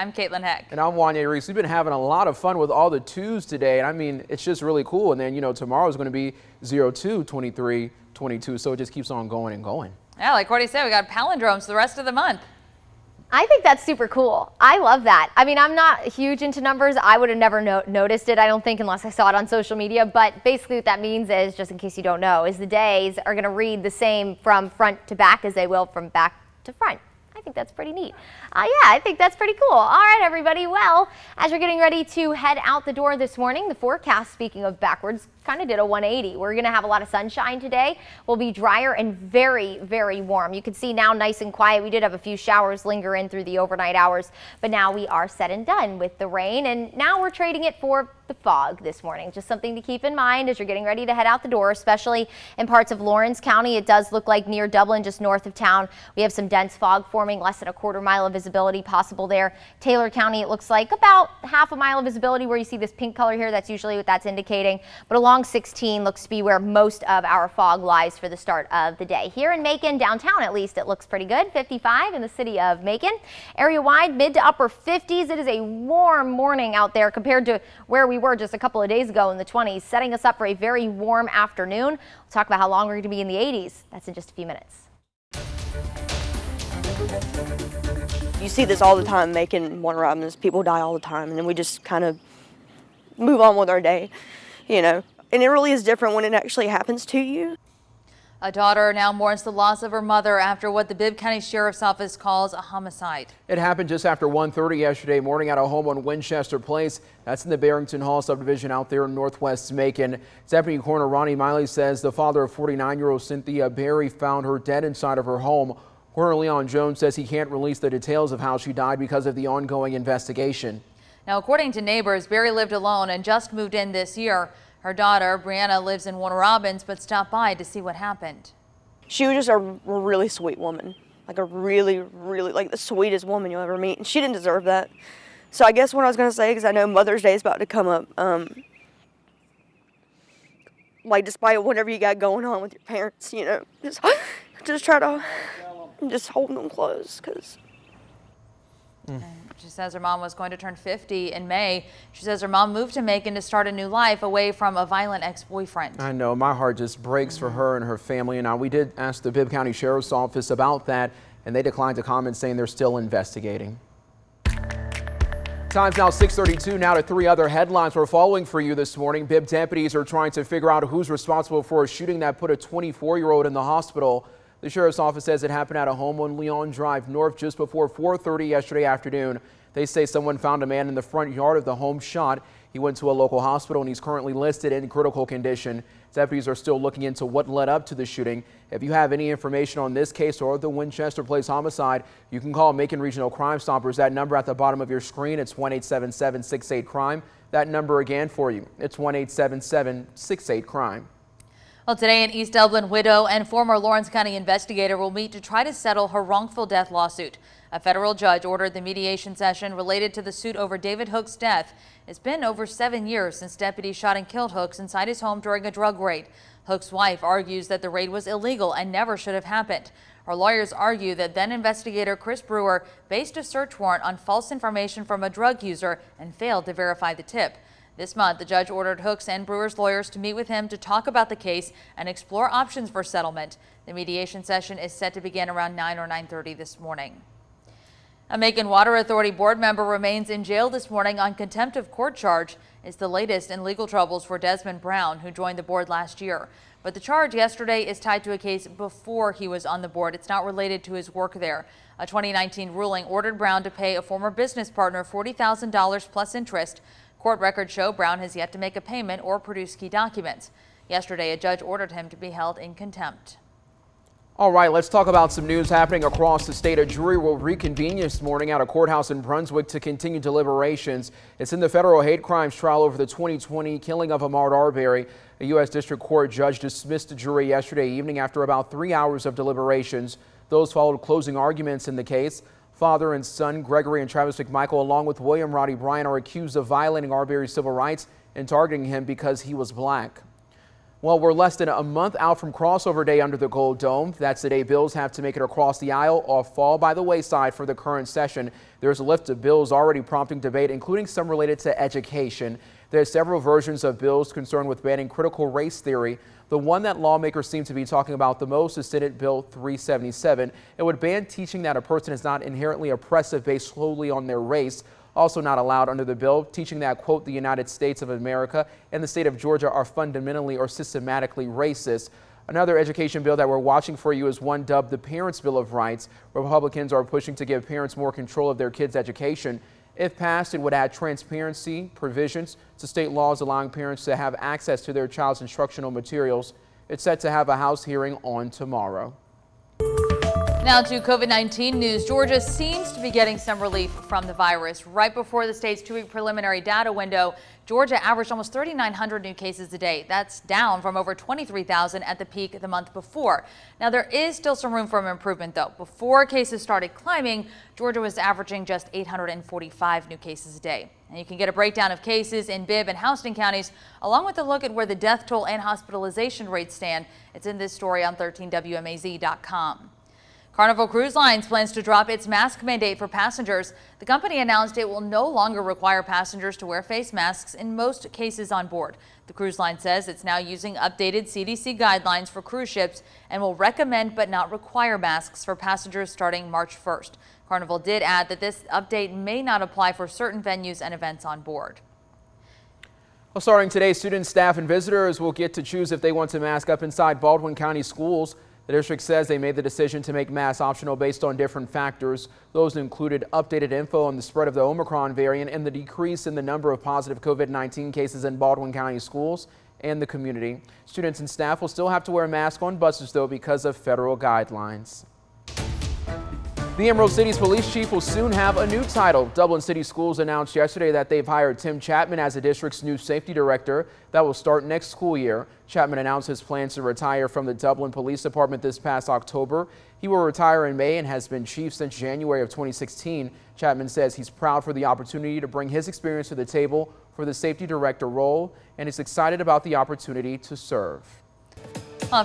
I'm Caitlin Heck. And I'm Wanya Reese. We've been having a lot of fun with all the twos today. And I mean, it's just really cool. And then, you know, tomorrow is going to be 02, 23, 22. So it just keeps on going and going. Yeah, like Courtney said, we got palindromes the rest of the month. I think that's super cool. I love that. I mean, I'm not huge into numbers. I would have never noticed it, I don't think, unless I saw it on social media. But basically what that means is, just in case you don't know, is the days are going to read the same from front to back as they will from back to front. I think that's pretty neat. Yeah, I think that's pretty cool. All right, everybody. Well, as you're getting ready to head out the door this morning, the forecast, speaking of backwards, kind of did a 180. We're going to have a lot of sunshine today. We'll be drier and very, very warm. You can see now nice and quiet. We did have a few showers linger in through the overnight hours, but now we are said and done with the rain, and now we're trading it for the fog this morning. Just something to keep in mind as you're getting ready to head out the door, especially in parts of Lawrence County. It does look like near Dublin, just north of town, we have some dense fog forming, less than a quarter mile of visibility possible there. Taylor County, it looks like about half a mile of visibility where you see this pink color here. That's usually what that's indicating. But along 16 looks to be where most of our fog lies for the start of the day. Here in Macon, downtown at least, it looks pretty good. 55 in the city of Macon. Area-wide, mid to upper 50s. It is a warm morning out there compared to where we were just a couple of days ago in the 20s, setting us up for a very warm afternoon. We'll talk about how long we're going to be in the 80s. That's in just a few minutes. You see this all the time, Macon and Warner Robins. People die all the time, and then we just kind of move on with our day, you know. And it really is different when it actually happens to you. A daughter now mourns the loss of her mother after what the Bibb County Sheriff's Office calls a homicide. It happened just after 1:30 yesterday morning at a home on Winchester Place. That's in the Barrington Hall subdivision out there in northwest Macon. Deputy Coroner Ronnie Miley says the father of 49-year-old Cynthia Berry found her dead inside of her home. Coroner Leon Jones says he can't release the details of how she died because of the ongoing investigation. Now, according to neighbors, Berry lived alone and just moved in this year. Her daughter, Brianna, lives in Warner Robins, but stopped by to see what happened. She was just a really sweet woman, like a really, like the sweetest woman you'll ever meet, and she didn't deserve that. So I guess what I was going to say, because I know Mother's Day is about to come up, like despite whatever you got going on with your parents, you know, just try to just hold them close, because... She says her mom was going to turn 50 in May. She says her mom moved to Macon to start a new life away from a violent ex-boyfriend. I know, my heart just breaks for her and her family. And now we did ask the Bibb County Sheriff's Office about that, and they declined to comment, saying they're still investigating. Time's now 6:32. Now to three other headlines we're following for you this morning. Bibb deputies are trying to figure out who's responsible for a shooting that put a 24-year-old in the hospital. The Sheriff's Office says it happened at a home on Leon Drive North just before 4:30 yesterday afternoon. They say someone found a man in the front yard of the home shot. He went to a local hospital and he's currently listed in critical condition. Deputies are still looking into what led up to the shooting. If you have any information on this case or the Winchester Place homicide, you can call Macon Regional Crime Stoppers. That number at the bottom of your screen, it's 1-877-68-CRIME. That number again for you, it's 1-877-68-CRIME. Well, today an East Dublin widow and former Lawrence County investigator will meet to try to settle her wrongful death lawsuit. A federal judge ordered the mediation session related to the suit over David Hook's death. It's been over 7 years since deputies shot and killed Hooks inside his home during a drug raid. Hook's wife argues that the raid was illegal and never should have happened. Her lawyers argue that then investigator Chris Brewer based a search warrant on false information from a drug user and failed to verify the tip. This month, the judge ordered Hooks and Brewer's lawyers to meet with him to talk about the case and explore options for settlement. The mediation session is set to begin around 9 or 9:30 this morning. A Macon Water Authority board member remains in jail this morning on contempt of court charge. It's the latest in legal troubles for Desmond Brown, who joined the board last year. But the charge yesterday is tied to a case before he was on the board. It's not related to his work there. A 2019 ruling ordered Brown to pay a former business partner $40,000 plus interest. Court records show Brown has yet to make a payment or produce key documents. Yesterday, a judge ordered him to be held in contempt. All right, let's talk about some news happening across the state. A jury will reconvene this morning at a courthouse in Brunswick to continue deliberations. It's in the federal hate crimes trial over the 2020 killing of Ahmaud Arbery. A U.S. District Court judge dismissed the jury yesterday evening after about 3 hours of deliberations. Those followed closing arguments in the case. Father and son Gregory and Travis McMichael, along with William Roddy Bryan, are accused of violating Arbery's civil rights and targeting him because he was black. Well, we're less than a month out from crossover day under the Gold Dome. That's the day bills have to make it across the aisle or fall by the wayside for the current session. There's a list of bills already prompting debate, including some related to education. There's several versions of bills concerned with banning critical race theory. The one that lawmakers seem to be talking about the most is Senate Bill 377. It would ban teaching that a person is not inherently oppressive based solely on their race. Also not allowed under the bill, teaching that, quote, the United States of America and the state of Georgia are fundamentally or systematically racist. Another education bill that we're watching for you is one dubbed the Parents' Bill of Rights. Republicans are pushing to give parents more control of their kids' education. If passed, it would add transparency provisions to state laws allowing parents to have access to their child's instructional materials. It's set to have a House hearing on tomorrow. Now to COVID-19 news. Georgia seems to be getting some relief from the virus. Right before the state's 2-week preliminary data window, Georgia averaged almost 3,900 new cases a day. That's down from over 23,000 at the peak the month before. Now there is still some room for improvement though. Before cases started climbing, Georgia was averaging just 845 new cases a day. And you can get a breakdown of cases in Bibb and Houston counties, along with a look at where the death toll and hospitalization rates stand. It's in this story on 13WMAZ.com. Carnival Cruise Lines plans to drop its mask mandate for passengers. The company announced it will no longer require passengers to wear face masks in most cases on board. The cruise line says it's now using updated CDC guidelines for cruise ships and will recommend but not require masks for passengers starting March 1st. Carnival did add that this update may not apply for certain venues and events on board. Well, starting today, students, staff, and visitors will get to choose if they want to mask up inside Baldwin County schools. The district says they made the decision to make masks optional based on different factors. Those included updated info on the spread of the Omicron variant and the decrease in the number of positive COVID-19 cases in Baldwin County schools and the community. Students and staff will still have to wear a mask on buses, though, because of federal guidelines. The Emerald City's police chief will soon have a new title. Dublin City Schools announced yesterday that they've hired Tim Chapman as the district's new safety director. That will start next school year. Chapman announced his plans to retire from the Dublin Police Department this past October. He will retire in May and has been chief since January of 2016. Chapman says he's proud for the opportunity to bring his experience to the table for the safety director role and is excited about the opportunity to serve.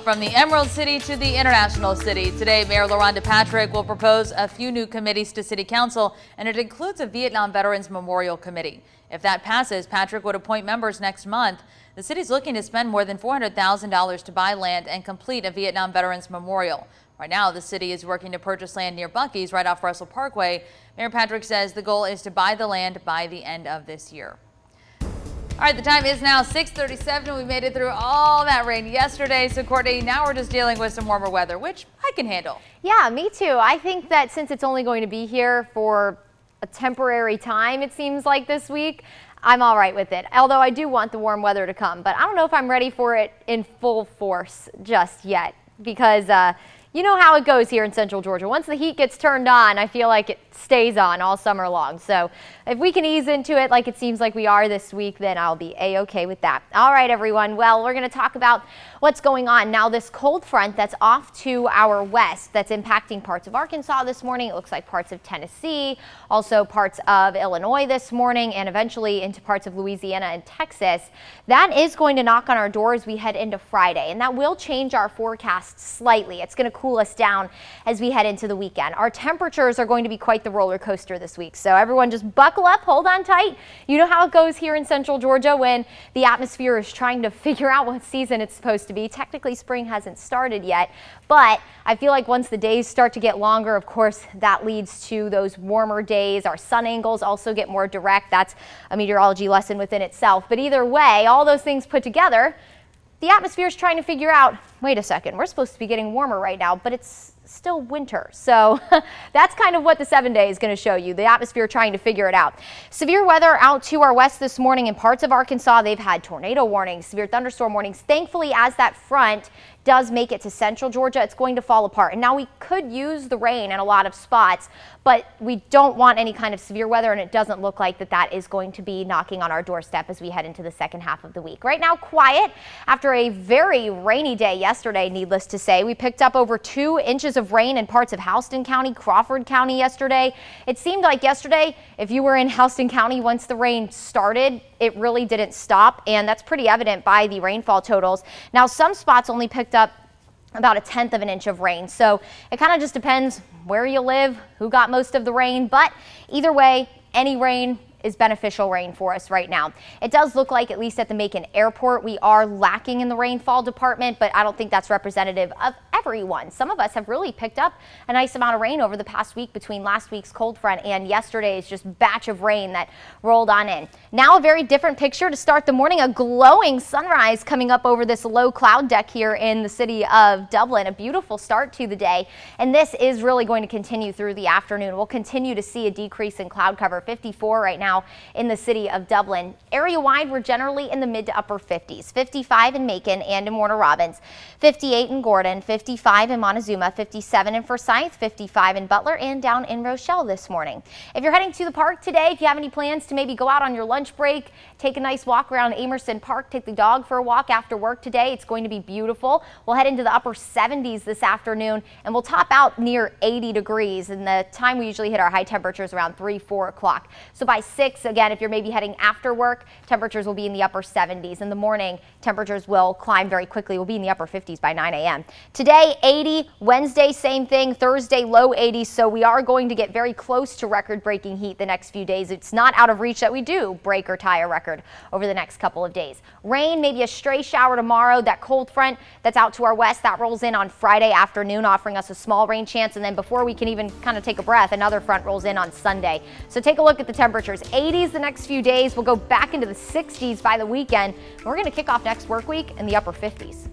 From the Emerald City to the International City. Today, Mayor LaRhonda Patrick will propose a few new committees to City Council, and it includes a Vietnam Veterans Memorial Committee. If that passes, Patrick would appoint members next month. The city's looking to spend more than $400,000 to buy land and complete a Vietnam Veterans Memorial. Right now, the city is working to purchase land near Buc-ee's right off Russell Parkway. Mayor Patrick says the goal is to buy the land by the end of this year. All right, the time is now 6:37. We made it through all that rain yesterday. So, Courtney, now we're just dealing with some warmer weather, which I can handle. Yeah, me too. I think that since it's only going to be here for a temporary time, it seems like this week, I'm all right with it. Although I do want the warm weather to come, but I don't know if I'm ready for it in full force just yet because you know how it goes here in Central Georgia. Once the heat gets turned on, I feel like it stays on all summer long. So if we can ease into it like it seems like we are this week, then I'll be a-okay with that. All right, everyone. Well, we're going to talk about what's going on now. This cold front that's off to our west that's impacting parts of Arkansas this morning. It looks like parts of Tennessee, also parts of Illinois this morning, and eventually into parts of Louisiana and Texas. That is going to knock on our door as we head into Friday, and that will change our forecast slightly. It's going to cool us down as we head into the weekend. Our temperatures are going to be quite the roller coaster this week, so everyone just buckle up, hold on tight. You know how it goes here in Central Georgia when the atmosphere is trying to figure out what season it's supposed to be. Technically, spring hasn't started yet, but I feel like once the days start to get longer, of course, that leads to those warmer days. Our sun angles also get more direct. That's a meteorology lesson within itself. But either way, all those things put together, the atmosphere is trying to figure out, wait a second, we're supposed to be getting warmer right now, but it's still winter. So that's kind of what the 7-day is going to show you, the atmosphere trying to figure it out. Severe weather out to our west this morning in parts of Arkansas. They've had tornado warnings, severe thunderstorm warnings. Thankfully, as that front does make it to Central Georgia, it's going to fall apart. And now we could use the rain in a lot of spots, but we don't want any kind of severe weather, and it doesn't look like that is going to be knocking on our doorstep as we head into the second half of the week. Right now, quiet after a very rainy day yesterday, needless to say. We picked up over 2 inches of rain in parts of Houston County, Crawford County yesterday. It seemed like yesterday, if you were in Houston County once the rain started, it really didn't stop, and that's pretty evident by the rainfall totals. Now, some spots only picked up about 1/10 of an inch of rain, so it kind of just depends where you live, who got most of the rain, but either way, any rain is beneficial rain for us right now. It does look like, at least at the Macon airport, we are lacking in the rainfall department, but I don't think that's representative of everyone. Some of us have really picked up a nice amount of rain over the past week between last week's cold front and yesterday's just batch of rain that rolled on in. Now a very different picture to start the morning, a glowing sunrise coming up over this low cloud deck here in the city of Dublin. A beautiful start to the day, and this is really going to continue through the afternoon. We'll continue to see a decrease in cloud cover, 54 right now in the city of Dublin. Area-wide, we're generally in the mid to upper 50s. 55 in Macon and in Warner Robins, 58 in Gordon, 55 in Montezuma, 57 in Forsyth, 55 in Butler, and down in Rochelle this morning. If you're heading to the park today, if you have any plans to maybe go out on your lunch break, take a nice walk around Amerson Park, take the dog for a walk after work today, it's going to be beautiful. We'll head into the upper 70s this afternoon, and we'll top out near 80 degrees. And the time we usually hit our high temperatures around 3-4 o'clock. So by 6, again, if you're maybe heading after work, temperatures will be in the upper 70s. In the morning, temperatures will climb very quickly. We'll be in the upper 50s by 9 a.m. Today, 80. Wednesday, same thing. Thursday, low 80s. So we are going to get very close to record-breaking heat the next few days. It's not out of reach that we do break or tie a record over the next couple of days. Rain, maybe a stray shower tomorrow. That cold front that's out to our west, that rolls in on Friday afternoon, offering us a small rain chance. And then before we can even kind of take a breath, another front rolls in on Sunday. So take a look at the temperatures. 80s the next few days. We'll go back into the 60s by the weekend. We're going to kick off next work week in the upper 50s.